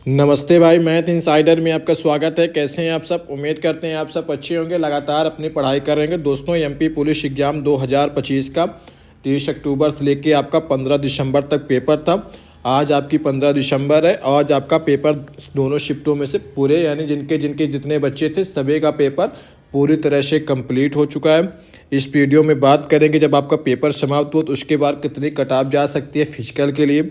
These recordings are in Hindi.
नमस्ते भाई, मैथ इनसाइडर में आपका स्वागत है। कैसे हैं आप सब? उम्मीद करते हैं आप सब अच्छे होंगे, लगातार अपनी पढ़ाई कर रहे हैं। दोस्तों, एमपी पुलिस एग्ज़ाम 2025 का 30 अक्टूबर से लेके आपका 15 दिसंबर तक पेपर था। आज आपकी 15 दिसंबर है। आज आपका पेपर दोनों शिफ्टों में से पूरे, यानी जिनके जिनके जितने बच्चे थे सभी का पेपर पूरी तरह से कंप्लीट हो चुका है। इस वीडियो में बात करेंगे जब आपका पेपर समाप्त हो तो उसके बाद कितनी कट-ऑफ जा सकती है फिजिकल के लिए,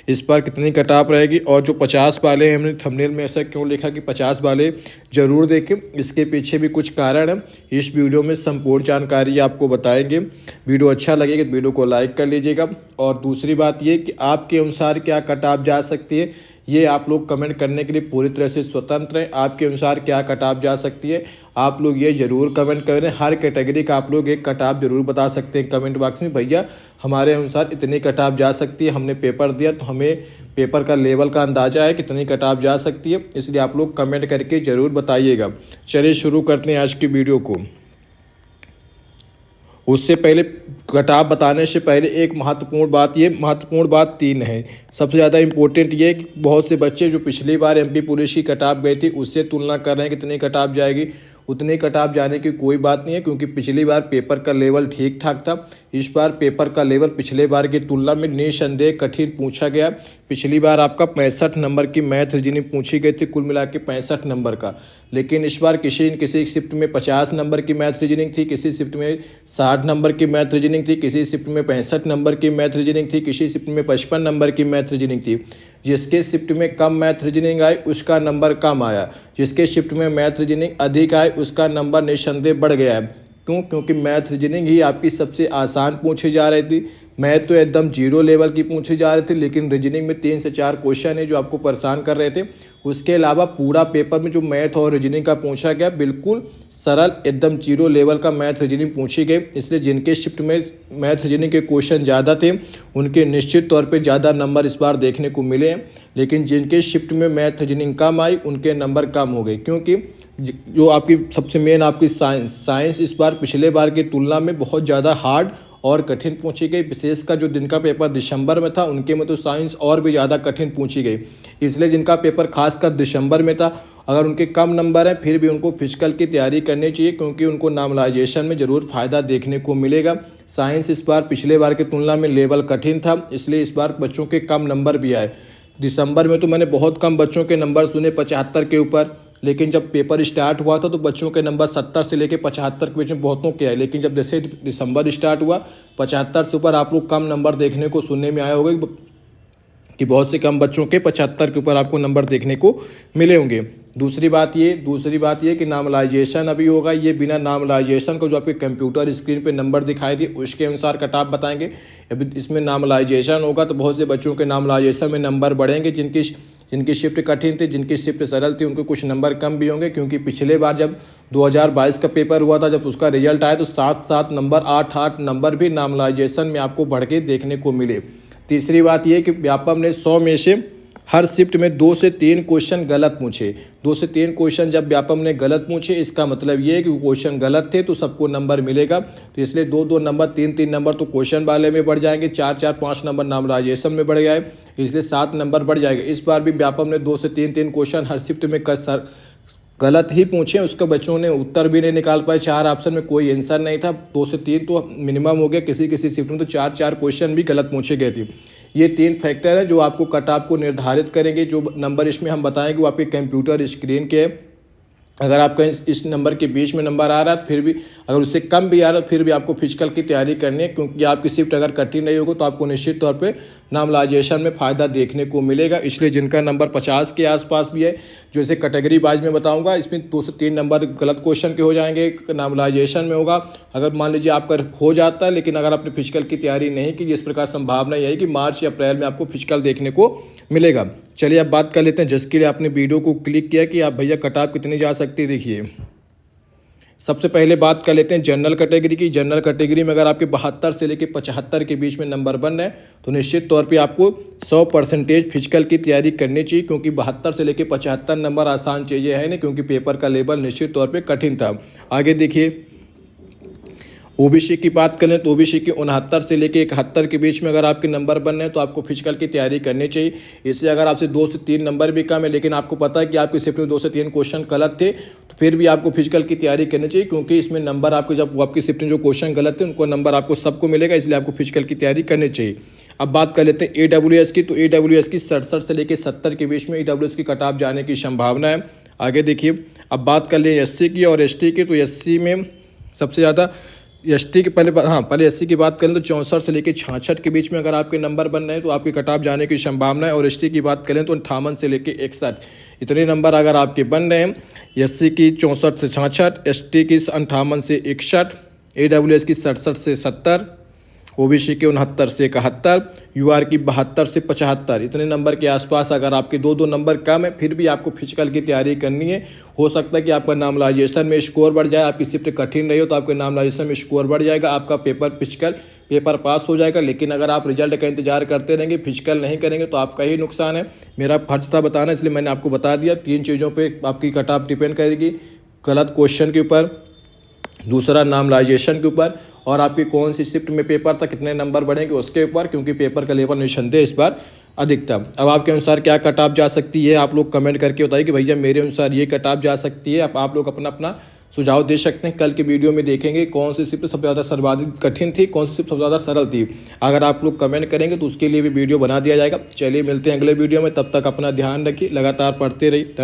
इस बार कितनी कट-ऑफ रहेगी, और जो 50 वाले हैं, हमने थंबनेल में ऐसा क्यों लिखा कि 50 वाले ज़रूर देखें, इसके पीछे भी कुछ कारण है। इस वीडियो में संपूर्ण जानकारी आपको बताएंगे। वीडियो अच्छा लगेगा तो वीडियो को लाइक कर लीजिएगा। और दूसरी बात ये कि आपके अनुसार क्या कट-ऑफ जा सकती है, ये आप लोग कमेंट करने के लिए पूरी तरह से स्वतंत्र हैं। आपके अनुसार क्या कट-ऑफ जा सकती है, आप लोग ये ज़रूर कमेंट करें। हर कैटेगरी का आप लोग एक कट-ऑफ ज़रूर बता सकते हैं कमेंट बॉक्स में, भैया हमारे अनुसार इतनी कट-ऑफ जा सकती है, हमने पेपर दिया तो हमें पेपर का लेवल का अंदाज़ा है कितनी कट-ऑफ जा सकती है, इसलिए आप लोग कमेंट करके ज़रूर बताइएगा। चलिए शुरू करते हैं आज की वीडियो को। उससे पहले कट-ऑफ बताने से पहले एक महत्वपूर्ण बात 3 है। सबसे ज़्यादा इम्पोर्टेंट ये है कि बहुत से बच्चे जो पिछली बार एमपी पुलिस की कट-ऑफ गई थी उससे तुलना कर रहे हैं कितनी कट-ऑफ जाएगी। उतनी कट-ऑफ जाने की कोई बात नहीं है, क्योंकि पिछली बार पेपर का लेवल ठीक ठाक था। इस बार पेपर का लेवल पिछले बार की तुलना में निसंदेह कठिन पूछा गया। पिछली बार आपका 65 नंबर की मैथ रीजनिंग पूछी गई थी, कुल मिला के 65 नंबर का। लेकिन इस बार किसी शिफ्ट में 50 नंबर की मैथ रीजनिंग थी, किसी शिफ्ट में 60 नंबर की मैथ रीजनिंग थी, किसी शिफ्ट में 65 नंबर की मैथ रीजनिंग थी, किसी शिफ्ट में 55 नंबर की मैथ रीजनिंग थी। जिसके शिफ्ट में कम मैथ रीजनिंग आई उसका नंबर कम आया, जिसके शिफ्ट में मैथ रीजनिंग अधिक आए उसका नंबर निसंदेह बढ़ गया है। क्यों? क्योंकि मैथ रीजनिंग ही आपकी सबसे आसान पूछी जा रही थी। मैथ तो एकदम जीरो लेवल की पूछी जा रही थी, लेकिन रीजनिंग में 3 से 4 क्वेश्चन है जो आपको परेशान कर रहे थे। उसके अलावा पूरा पेपर में जो मैथ और रीजनिंग का पूछा गया बिल्कुल सरल, एकदम जीरो लेवल का मैथ रीजनिंग पूछी गई। इसलिए जिनके शिफ्ट में मैथ रीजनिंग के क्वेश्चन ज़्यादा थे उनके निश्चित तौर पर ज़्यादा नंबर इस बार देखने को मिले हैं। लेकिन जिनके शिफ्ट में मैथ रीजनिंग कम आई उनके नंबर कम हो गए, क्योंकि जो आपकी सबसे मेन आपकी साइंस इस बार पिछले बार की तुलना में बहुत ज़्यादा हार्ड और कठिन पूछी गई। विशेषकर जो जिनका पेपर दिसंबर में था उनके में तो साइंस और भी ज़्यादा कठिन पूछी गई। इसलिए जिनका पेपर खासकर दिसंबर में था, अगर उनके कम नंबर हैं फिर भी उनको फिजिकल की तैयारी करनी चाहिए, क्योंकि उनको नॉर्मलाइजेशन में ज़रूर फ़ायदा देखने को मिलेगा। साइंस इस बार पिछले बार की तुलना में लेवल कठिन था, इसलिए इस बार बच्चों के कम नंबर भी आए। दिसंबर में तो मैंने बहुत कम बच्चों के नंबर सुने 75 के ऊपर, लेकिन जब पेपर स्टार्ट हुआ था तो बच्चों के नंबर 70 से लेकर 75 के बीच में बहुतों के आए। लेकिन जब जैसे दिसंबर स्टार्ट हुआ 75 से ऊपर आप लोग कम नंबर देखने को सुनने में आए होंगे कि बहुत से कम बच्चों के 75 के ऊपर आपको नंबर देखने को मिले होंगे। दूसरी बात ये कि नॉर्मलाइजेशन अभी होगा। ये बिना नॉर्मलाइजेशन को जो आपके कंप्यूटर स्क्रीन पे नंबर दिखाई दी उसके अनुसार कट-ऑफ बताएंगे। अभी इसमें नॉर्मलाइजेशन होगा तो बहुत से बच्चों के नॉर्मलाइजेशन में नंबर बढ़ेंगे। जिनकी शिफ्ट कठिन थी, जिनकी शिफ्ट सरल थी, उनको कुछ नंबर कम भी होंगे, क्योंकि पिछले बार जब 2022 का पेपर हुआ था, जब उसका रिजल्ट आया तो 7-7 नंबर 8-8 नंबर भी नॉर्मलाइजेशन में आपको बढ़ के देखने को मिले। तीसरी बात यह कि व्यापम ने 100 में से हर शिफ्ट में 2 से 3 क्वेश्चन गलत पूछे। 2 से 3 क्वेश्चन जब व्यापम ने गलत पूछे, इसका मतलब ये है कि क्वेश्चन गलत थे तो सबको नंबर मिलेगा। तो इसलिए 2-2 नंबर 3-3 नंबर तो क्वेश्चन वाले में बढ़ जाएंगे, 4-4 5 नंबर नॉर्मलाइजेशन में बढ़ गए, इसलिए 7 नंबर बढ़ जाएगा। इस बार भी व्यापम ने 2 से 3-3 क्वेश्चन हर शिफ्ट में गलत ही पूछे, उसके बच्चों ने उत्तर भी नहीं निकाल पाए। 4 ऑप्शन में कोई आंसर नहीं था, 2 से 3 तो मिनिमम हो गया। किसी शिफ्ट में तो 4-4 क्वेश्चन भी गलत पूछे गए थे। ये 3 फैक्टर है जो आपको कट-ऑफ को निर्धारित करेंगे। जो नंबर इसमें हम बताएंगे वो आपके कंप्यूटर स्क्रीन के, अगर आपका इस नंबर के बीच में नंबर आ रहा है फिर भी, अगर उससे कम भी आ रहा है फिर भी आपको फिजिकल की तैयारी करनी है, क्योंकि आपकी शिफ्ट अगर कठिन नहीं होगी तो आपको निश्चित तौर पे नॉर्मलाइजेशन में फ़ायदा देखने को मिलेगा। इसलिए जिनका नंबर 50 के आसपास भी है, जो इसे कैटेगरी वाइज में बताऊंगा, इसमें 2 से 3 नंबर गलत क्वेश्चन के हो जाएंगे, नॉर्मलाइजेशन में होगा। अगर मान लीजिए आपका हो जाता है, लेकिन अगर आपने फिजिकल की तैयारी नहीं की, इस प्रकार संभावना यही कि मार्च या अप्रैल में आपको फिजिकल देखने को मिलेगा। चलिए अब बात कर लेते हैं जिसके लिए आपने वीडियो को क्लिक किया कि आप भैया कट-ऑफ कितनी जा सकती है। देखिए, सबसे पहले बात कर लेते हैं जनरल कैटेगरी की। जनरल कैटेगरी में अगर आपके 72 से लेकर 75 के बीच में नंबर बन रहे हैं तो निश्चित तौर पे आपको 100% फिजिकल की तैयारी करनी चाहिए, क्योंकि 72 से लेकर 75 नंबर आसान चीज़ें है नहीं, क्योंकि पेपर का लेवल निश्चित तौर पे कठिन था। आगे देखिए, ओबीसी की बात करें तो ओबीसी के 69 से लेकर 71 के बीच में अगर आपके नंबर बन रहे हैं तो आपको फिजिकल की तैयारी करनी चाहिए। इससे अगर आपसे 2 से 3 नंबर भी कम है लेकिन आपको पता है कि आपकी शिफ्ट में 2 से 3 क्वेश्चन गलत थे तो फिर भी आपको फिजिकल की तैयारी करनी चाहिए, क्योंकि इसमें नंबर आपको जब आपकी शिफ्ट में जो क्वेश्चन गलत थे उनको नंबर आपको सबको मिलेगा, इसलिए आपको फिजिकल की तैयारी करनी चाहिए। अब बात कर लेते हैं AWS की। तो AWS की 67 से लेकर 70 के बीच में AWS की कट ऑफ जाने की संभावना है। आगे देखिए, अब बात कर ले SC की और ST की। तो SC में सबसे ज़्यादा ST के पहले SC की बात करें तो 64 से लेकर 66 के बीच में अगर आपके नंबर बन रहे हैं तो आपके कट ऑफ जाने की संभावना है। और ST की बात करें तो 58 से लेकर 61 इतने नंबर अगर आपके बन रहे हैं। SC की 64 से 66, ST की 58 से 61, AWS की 67 से 70, OBC के 69 से 71, UR की 72 से 75 इतने नंबर के आसपास अगर आपके 2-2 नंबर कम है फिर भी आपको फिजिकल की तैयारी करनी है। हो सकता है कि आपका नॉर्मलाइजेशन में स्कोर बढ़ जाए, आपकी शिफ्ट कठिन रही हो तो आपके नॉर्मलाइजेशन में स्कोर बढ़ जाएगा, आपका फिजिकल पेपर पास हो जाएगा। लेकिन अगर आप रिजल्ट का इंतजार करते रहेंगे, फिजिकल नहीं करेंगे तो आपका ही नुकसान है। मेरा फर्ज था बताना, इसलिए मैंने आपको बता दिया। 3 चीज़ों पर आपकी कट ऑफ डिपेंड करेगी, गलत क्वेश्चन के ऊपर, दूसरा नॉर्मलाइजेशन के ऊपर, और आपकी कौन सी शिफ्ट में पेपर था, कितने नंबर बढ़ेंगे उसके ऊपर, क्योंकि पेपर का लेवल निस्संदेह इस बार अधिकतम। अब आपके अनुसार क्या कट ऑफ जा सकती है, आप लोग कमेंट करके बताइए कि भैया मेरे अनुसार ये कट ऑफ जा सकती है। अब आप लोग अपना अपना सुझाव दे सकते हैं। कल के वीडियो में देखेंगे कौन सी शिफ्ट सबसे ज़्यादा सर्वाधिक कठिन थी, कौन सी शिफ्ट सबसे ज़्यादा सरल थी। अगर आप लोग कमेंट करेंगे तो उसके लिए भी वीडियो बना दिया जाएगा। चलिए मिलते हैं अगले वीडियो में, तब तक अपना ध्यान रखिए, लगातार पढ़ते रहिए।